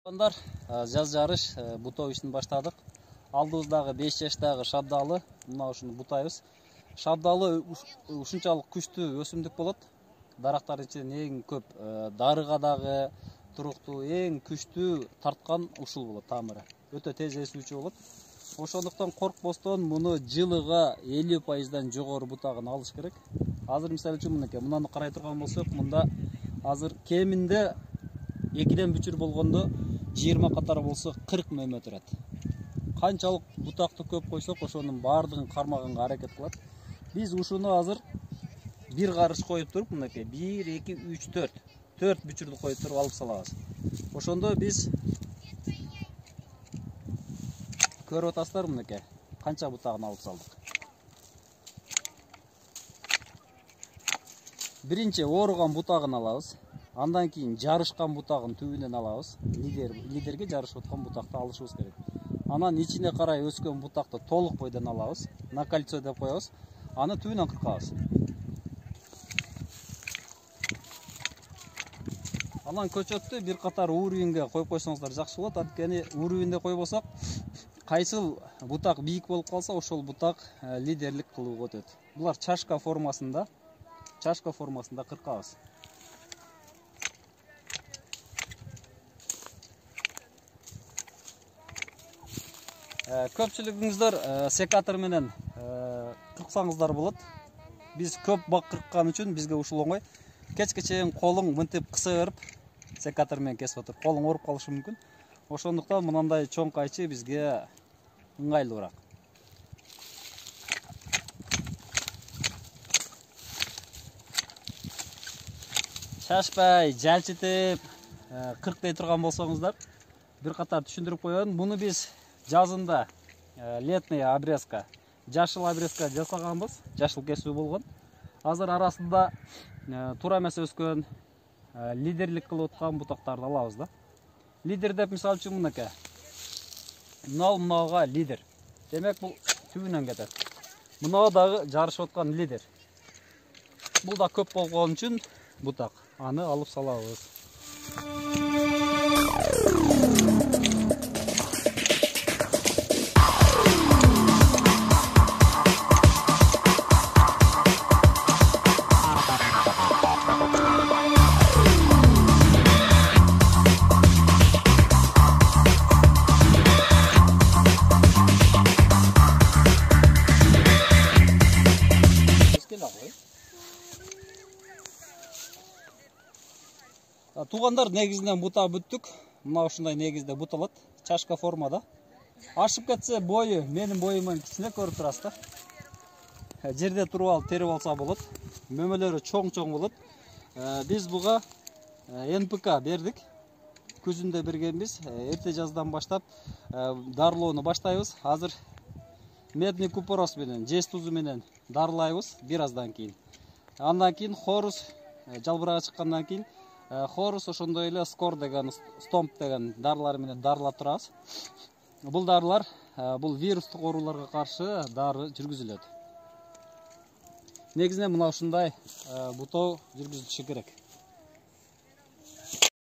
Жаз жарыш бутоо ишин баштадык. Алдыбыздагы 5 жаштагы шабдалы, мына ушуну бутайбыз. Шабдалы ушунчалык күчтүү өсүмдүк болот. Дарактар ичинен эң көп дарыга дагы туруктуу, эң күчтүү тарткан ушул болот тамыры. Өтө тез өсүүчү болот. Ошондуктан коркпостон муну жылыга 50% жогору бутагын алыш керек. Азыр мисалы үчүн мынакей, мунаны карай турган болсок, мында азыр кеминде экиден бүчүр болгондо 20 катары болсо 40 мөмө турат. Канчалык бутакты көп койсок, ошонун баардыгын кармаганга аракет кылат. Биз ушуну азыр бир карыш коюп туруп, мынакей 1, 2, 3, 4 бүчүрдү коюп туруп алып салабыз. Ошондо биз көрүп атасыздар, мынакей канча бутагын алып салдык. Биринчи ооруган бутагын алабыз. Андан кийин жарышкан бутагын түбүнөн алабыз. Лидерге жарышып аткан бутакты алышыбыз керек. Анан ичине карай өскөн бутакты толук бойдон алабыз. На кольцо деп коебуз. Аны түбүнөн кыркабыз. Анан көчөттү бир катар уровеньге коюп койсоңуздар жакшы болот. Анткени уровеньде койбосок, кайсыл бутак бийик болуп калса, ошол бутак лидерлик кылууга өтөт. Булар чашка формасында кыркабыз. Көпчүлүгүңүздөр секатор менен кырксаңыздар болот. Биз көп бак кырккан үчүн бизге ушул оңой. Кечке чейин колуң мынтип кыса берип, секатор менен кесип отуруп, колуң ооруп калышы мүмкүн. Ошондуктан мындай чоң кайчы бизге ыңгайлуураак. Шашпай, жалчытып, кырктай турган болсоңуздар, бир катар түшүндүрүп коеюн. Муну биз жазында летная обрезка, жашыл обрезка жасаганбыз, жашыл кесүү болгон. Азыр арасында туура эмес өскөн, лидерлик кылып аткан бутактарды алабыз да. Лидер деп мисалы үчүн мынакей. Мынауга лидер. Демек бул түбүнөн кетет. Мынау дагы жарышып аткан лидер. Бул да көп болгон үчүн бутак. Аны алып салабыз. Тугандар, негизинен бута бүттүк. Мына ушундай негизде буталат. Чашка формада. Ашып кетсе бою, менин боюмдан кичине көрүп турасыздар. Жерде туруп алып терип алса болот. Мөмөлөрү чоң-чоң болот. Биз буга НПК бердик. Күзүндө бергенбиз. Эрте жаздан баштап дарылоону баштайбыз. Азыр медный купорос менен, жез тузу менен дарылайбыз бир аздан кийин. Андан кийин хорус жалбырага чыккандан кийин хорус, ошондой эле скор деген, стомп деген дарылар менен дарылап турабыз. Бул дарылар бул вирустук ооруларга каршы дары жүргүзүлөт. Негизинен мына ушундай бутоо жүргүзүлүшү керек.